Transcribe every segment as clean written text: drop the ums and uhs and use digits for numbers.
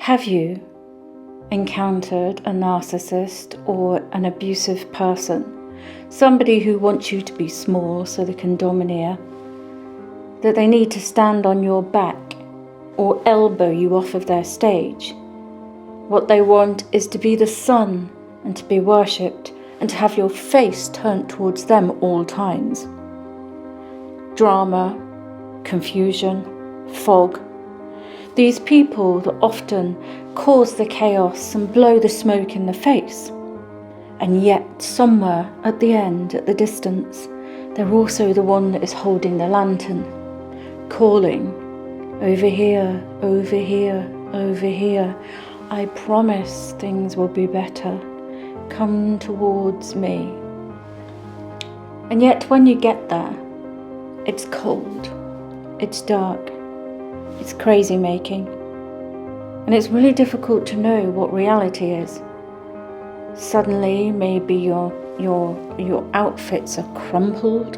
Have you encountered a narcissist or an abusive person? Somebody who wants you to be small so they can domineer, that they need to stand on your back or elbow you off of their stage. What they want is to be the sun and to be worshipped and to have your face turned towards them all times. Drama, confusion, fog. These people that often cause the chaos and blow the smoke in the face. And yet, somewhere at the end, at the distance, they're also the one that is holding the lantern, calling, over here, over here, over here. I promise things will be better. Come towards me. And yet, when you get there, it's cold, it's dark, it's crazy making, and it's really difficult to know what reality is. Suddenly, maybe your outfits are crumpled,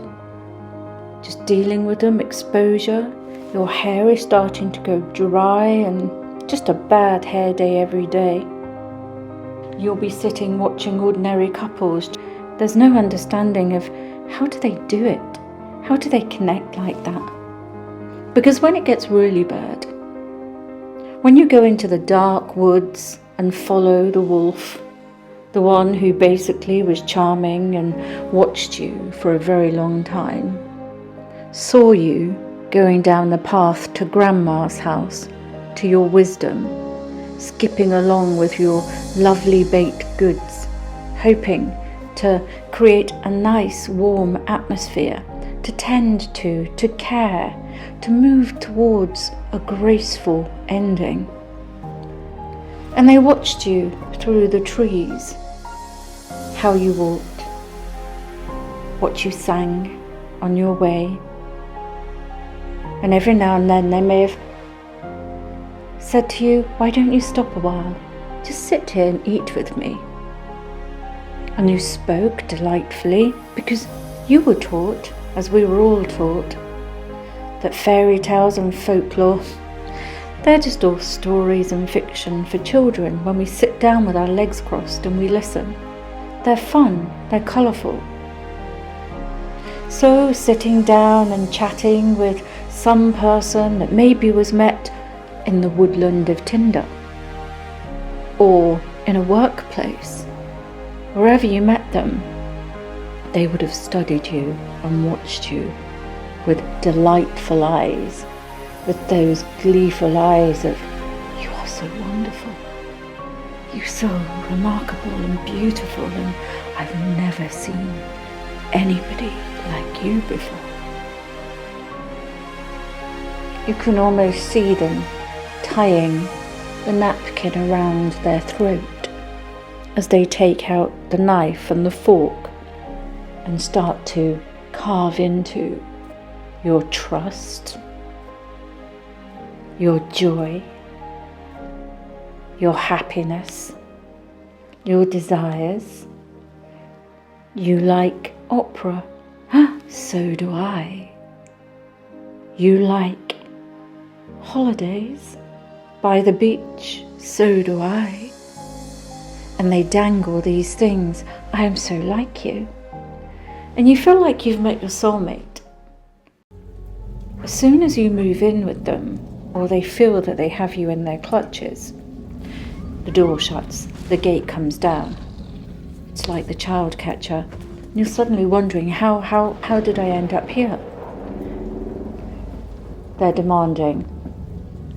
just dealing with them, exposure. Your hair is starting to go dry and just a bad hair day every day. You'll be sitting watching ordinary couples. There's no understanding of how do they do it? How do they connect like that? Because when it gets really bad, when you go into the dark woods and follow the wolf, the one who basically was charming and watched you for a very long time, saw you going down the path to Grandma's house, to your wisdom, skipping along with your lovely baked goods, hoping to create a nice warm atmosphere, to tend to care, to move towards a graceful ending. And they watched you through the trees, how you walked, what you sang on your way. And every now and then they may have said to you, why don't you stop a while? Just sit here and eat with me. And you spoke delightfully because you were taught, as we were all taught, that fairy tales and folklore, they're just all stories and fiction for children when we sit down with our legs crossed and we listen. They're fun, they're colourful. So sitting down and chatting with some person that maybe was met in the woodland of Tinder, or in a workplace, wherever you met them, they would have studied you and watched you with delightful eyes, with those gleeful eyes of, you are so wonderful, you're so remarkable and beautiful, and I've never seen anybody like you before. You can almost see them tying the napkin around their throat as they take out the knife and the fork and start to carve into your trust, your joy, your happiness, your desires. You like opera? So do I. You like holidays by the beach? So do I. And they dangle these things. I am so like you. And you feel like you've met your soulmate. As soon as you move in with them, or they feel that they have you in their clutches, the door shuts, the gate comes down. It's like the child catcher. And you're suddenly wondering, how did I end up here? They're demanding.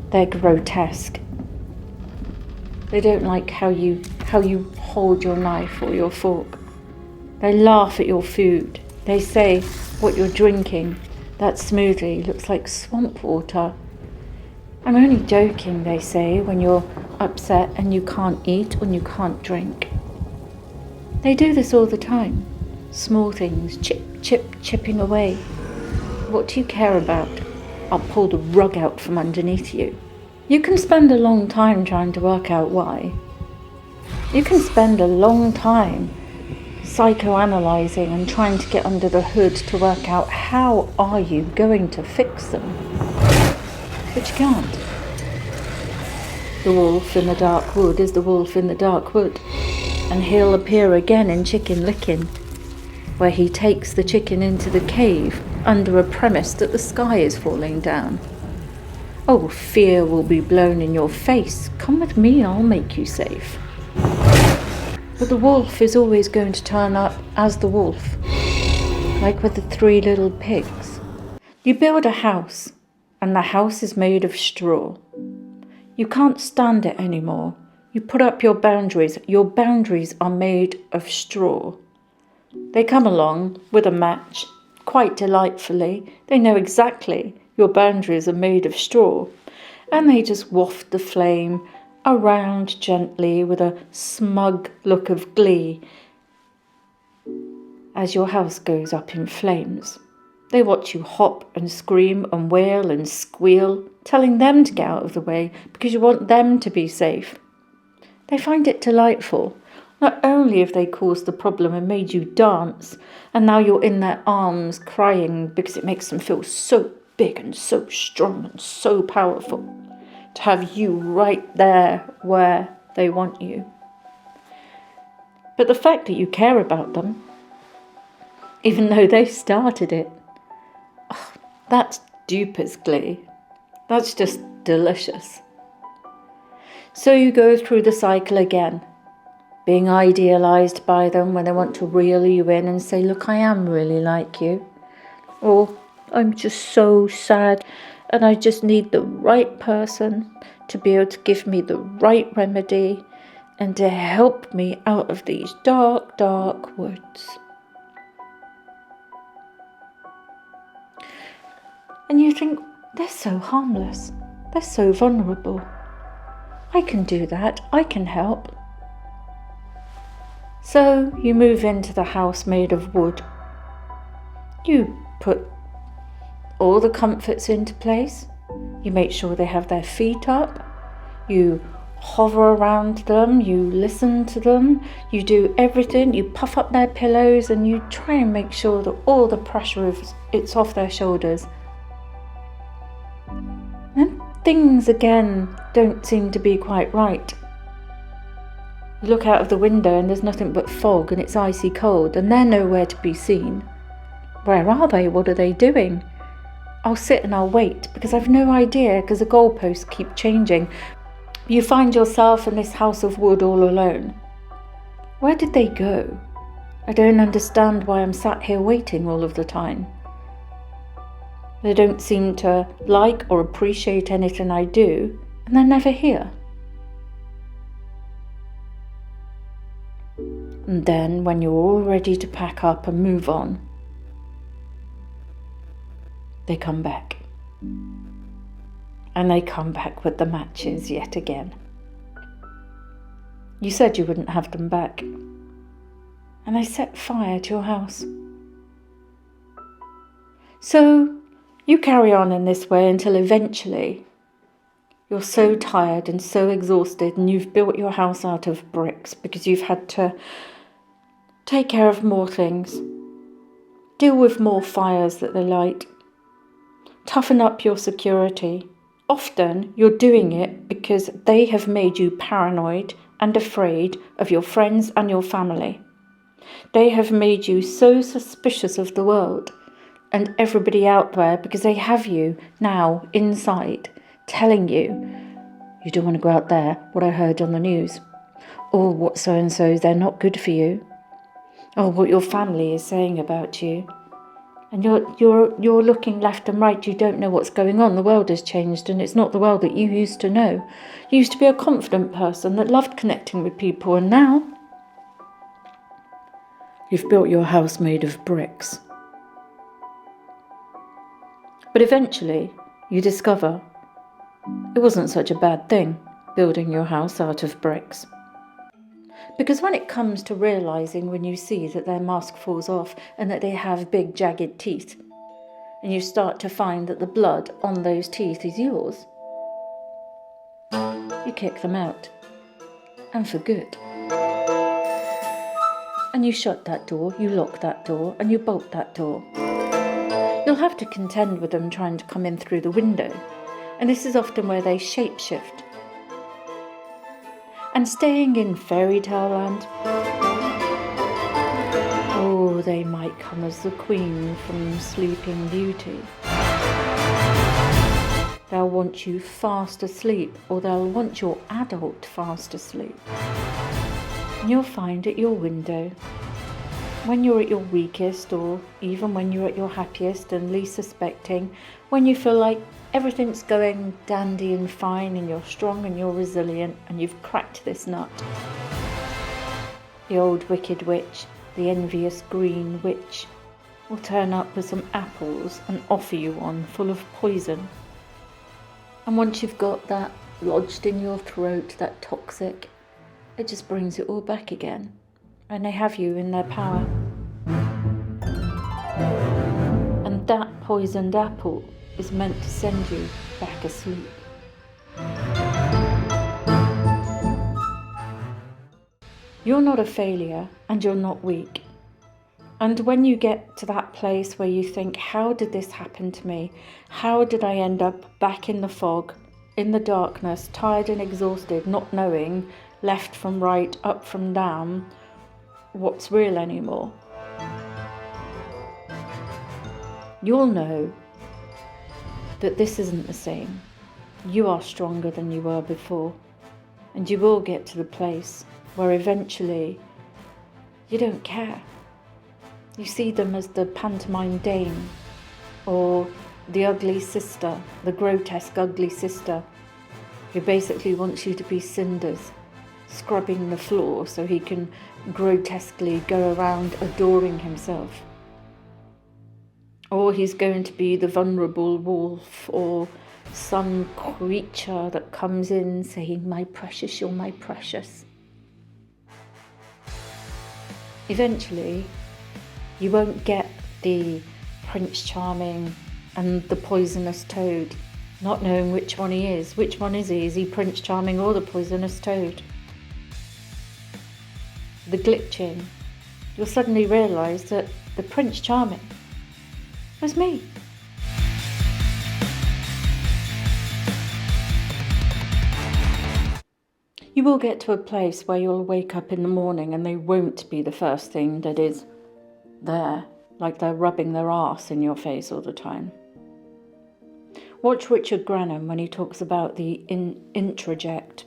They're grotesque. They don't like how you hold your knife or your fork. They laugh at your food. They say what you're drinking, that smoothie looks like swamp water. I'm only joking, they say, when you're upset and you can't eat and you can't drink. They do this all the time. Small things, chipping away. What do you care about? I'll pull the rug out from underneath you. You can spend a long time trying to work out why. You can spend a long time psychoanalyzing and trying to get under the hood to work out how are you going to fix them. But you can't. The wolf in the dark wood is the wolf in the dark wood, and he'll appear again in Chicken Licking, where he takes the chicken into the cave under a premise that the sky is falling down. Oh, fear will be blown in your face. Come with me, I'll make you safe. But the wolf is always going to turn up as the wolf, like with the 3 little pigs. You build a house, and the house is made of straw. You can't stand it anymore. You put up your boundaries. Your boundaries are made of straw. They come along with a match, quite delightfully. They know exactly your boundaries are made of straw, and they just waft the flame around gently with a smug look of glee as your house goes up in flames. They watch you hop and scream and wail and squeal, telling them to get out of the way because you want them to be safe. They find it delightful. Not only have they caused the problem and made you dance, and now you're in their arms crying because it makes them feel so big and so strong and so powerful to have you right there where they want you. But the fact that you care about them, even though they started it, that's dupe as glee. That's just delicious. So you go through the cycle again, being idealized by them when they want to reel you in and say, look, I am really like you. Or, I'm just so sad and I just need the right person to be able to give me the right remedy and to help me out of these dark, dark woods. And you think, they're so harmless. They're so vulnerable. I can do that. I can help. So you move into the house made of wood. You put all the comforts into place. You make sure they have their feet up. You hover around them. You listen to them. You do everything. You puff up their pillows and you try and make sure that all the pressure it's off their shoulders. And things again don't seem to be quite right. You look out of the window and there's nothing but fog and it's icy cold and they're nowhere to be seen. Where are they? What are they doing? I'll sit and I'll wait because I've no idea because the goalposts keep changing. You find yourself in this house of wood all alone. Where did they go? I don't understand why I'm sat here waiting all of the time. They don't seem to like or appreciate anything I do, and they're never here. And then, when you're all ready to pack up and move on, they come back. And they come back with the matches yet again. You said you wouldn't have them back. And they set fire to your house. So, you carry on in this way until eventually you're so tired and so exhausted and you've built your house out of bricks because you've had to take care of more things, deal with more fires that they light, toughen up your security. Often you're doing it because they have made you paranoid and afraid of your friends and your family. They have made you so suspicious of the world and everybody out there because they have you now inside telling you don't want to go out there, what I heard on the news, or what so-and-so, they're not good for you, or what your family is saying about you. And you're looking left and right, you don't know what's going on. The world has changed and it's not the world that you used to know. You used to be a confident person that loved connecting with people, and now you've built your house made of bricks. But eventually, you discover it wasn't such a bad thing, building your house out of bricks. Because when it comes to realising when you see that their mask falls off and that they have big jagged teeth, and you start to find that the blood on those teeth is yours, you kick them out. And for good. And you shut that door, you lock that door, and you bolt that door. You'll have to contend with them trying to come in through the window, and this is often where they shapeshift. And staying in fairytale land, oh, they might come as the queen from Sleeping Beauty. They'll want you fast asleep, or they'll want your adult fast asleep. And you'll find at your window, when you're at your weakest, or even when you're at your happiest and least suspecting, when you feel like everything's going dandy and fine and you're strong and you're resilient and you've cracked this nut, the old wicked witch, the envious green witch, will turn up with some apples and offer you one full of poison. And once you've got that lodged in your throat, that toxic, it just brings it all back again. And they have you in their power. And that poisoned apple is meant to send you back asleep. You're not a failure and you're not weak. And when you get to that place where you think, how did this happen to me? How did I end up back in the fog, in the darkness, tired and exhausted, not knowing left from right, up from down, what's real anymore? You'll know that this isn't the same. You are stronger than you were before. And you will get to the place where eventually you don't care. You see them as the pantomime dame, or the ugly sister, the grotesque ugly sister, who basically wants you to be cinders, scrubbing the floor so he can grotesquely go around adoring himself. Or he's going to be the vulnerable wolf, or some creature that comes in saying, "My precious, you're my precious." Eventually, you won't get the Prince Charming and the poisonous toad, not knowing which one he is. Which one is he? Is he Prince Charming or the poisonous toad? The glitching. You'll suddenly realise that the Prince Charming was me. You will get to a place where you'll wake up in the morning and they won't be the first thing that is there, like they're rubbing their arse in your face all the time. Watch Richard Granham when he talks about the introject.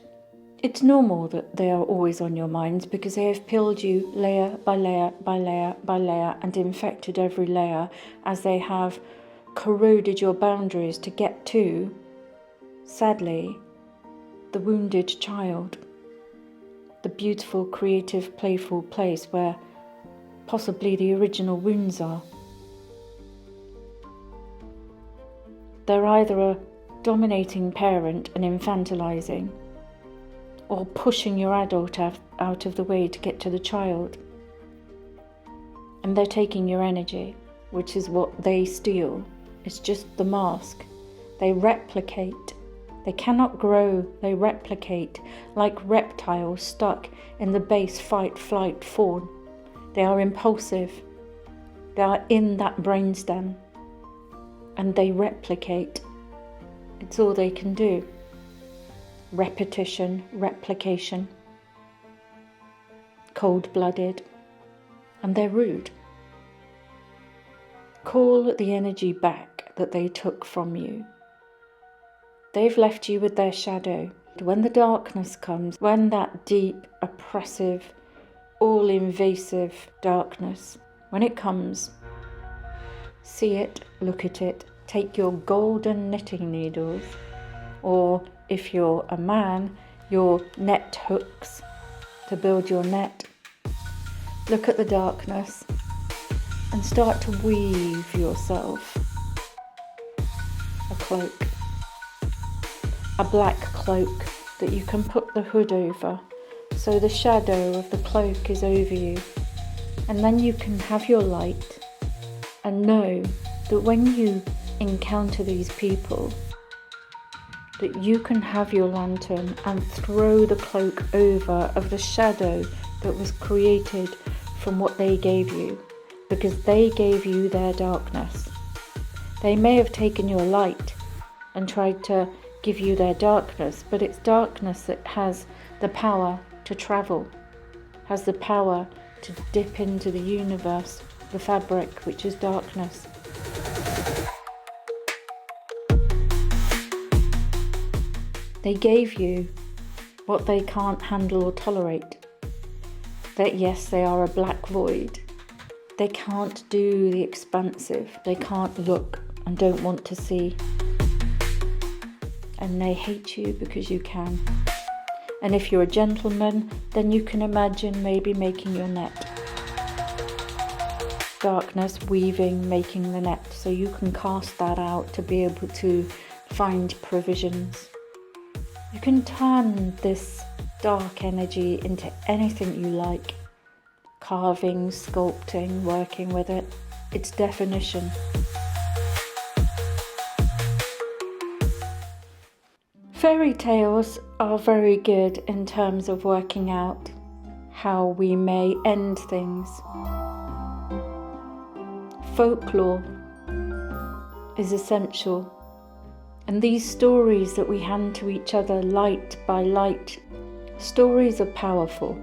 It's normal that they are always on your minds because they have peeled you layer by layer by layer by layer and infected every layer as they have corroded your boundaries to get to, sadly, the wounded child, the beautiful, creative, playful place where possibly the original wounds are. They're either a dominating parent and infantilizing, or pushing your adult out of the way to get to the child. And they're taking your energy, which is what they steal. It's just the mask. They replicate. They cannot grow, they replicate like reptiles stuck in the base fight, flight, fawn. They are impulsive. They are in that brainstem. And they replicate. It's all they can do. Repetition, replication. Cold-blooded. And they're rude. Call the energy back that they took from you. They've left you with their shadow. When the darkness comes, when that deep, oppressive, all-invasive darkness, when it comes, see it, look at it, take your golden knitting needles, or if you're a man, your net hooks to build your net. Look at the darkness and start to weave yourself a cloak. A black cloak that you can put the hood over, so the shadow of the cloak is over you. And then you can have your light and know that when you encounter these people, that you can have your lantern and throw the cloak over of the shadow that was created from what they gave you, because they gave you their darkness. They may have taken your light and tried to give you their darkness, but it's darkness that has the power to travel, has the power to dip into the universe, the fabric, which is darkness. They gave you what they can't handle or tolerate. That yes, they are a black void. They can't do the expansive. They can't look and don't want to see. And they hate you because you can. And if you're a gentleman, then you can imagine maybe making your net. Darkness, weaving, making the net. So you can cast that out to be able to find provisions. You can turn this dark energy into anything you like. Carving, sculpting, working with it. Its definition. Fairy tales are very good in terms of working out how we may end things. Folklore is essential. And these stories that we hand to each other light by light, stories are powerful.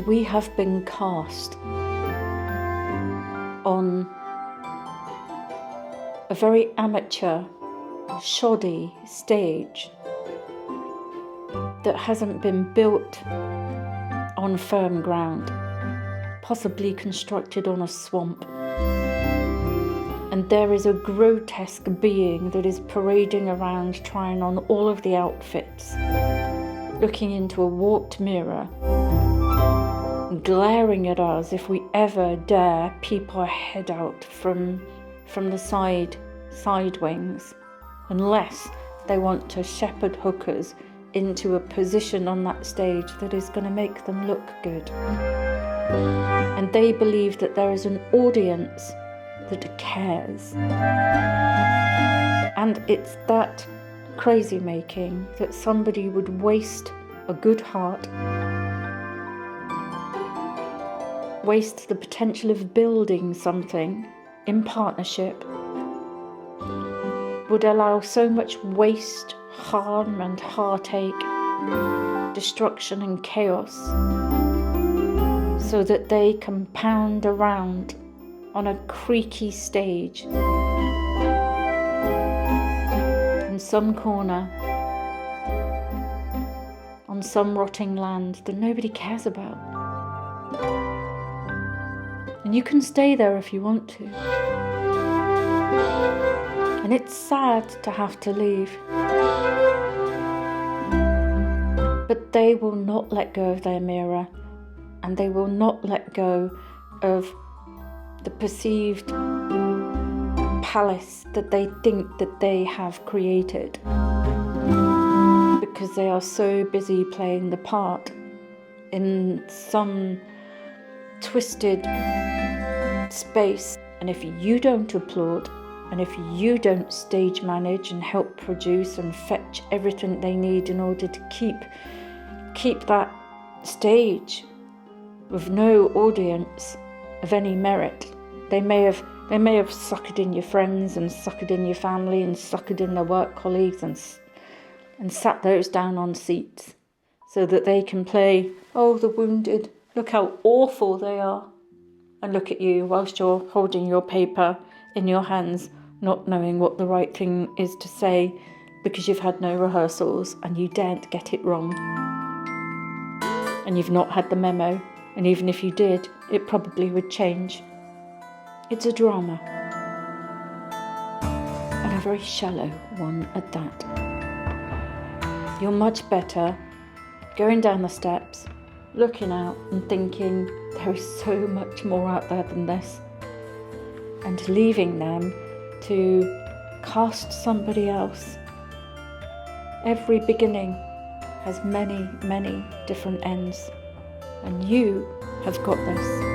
We have been cast on a very amateur, shoddy stage that hasn't been built on firm ground, possibly constructed on a swamp. And there is a grotesque being that is parading around trying on all of the outfits, looking into a warped mirror, glaring at us if we ever dare peep our head out from the side wings, unless they want to shepherd hookers into a position on that stage that is going to make them look good. And they believe that there is an audience that cares. And it's that crazy making that somebody would waste a good heart, waste the potential of building something in partnership, would allow so much waste, harm and heartache, destruction and chaos, so that they can pound around on a creaky stage in some corner on some rotting land that nobody cares about. And you can stay there if you want to. And it's sad to have to leave. But they will not let go of their mirror, and they will not let go of the perceived palace that they think that they have created, because they are so busy playing the part in some twisted space. And if you don't applaud, and if you don't stage manage and help produce and fetch everything they need in order to keep that stage with no audience of any merit, they may have suckered in your friends and suckered in your family and suckered in their work colleagues and sat those down on seats so that they can play, oh, the wounded, look how awful they are, and look at you whilst you're holding your paper in your hands, not knowing what the right thing is to say because you've had no rehearsals and you daren't get it wrong. And you've not had the memo, and even if you did, it probably would change. It's a drama, and a very shallow one at that. You're much better going down the steps, looking out and thinking there is so much more out there than this, and leaving them to cast somebody else. Every beginning has many, many different ends, and you have got this.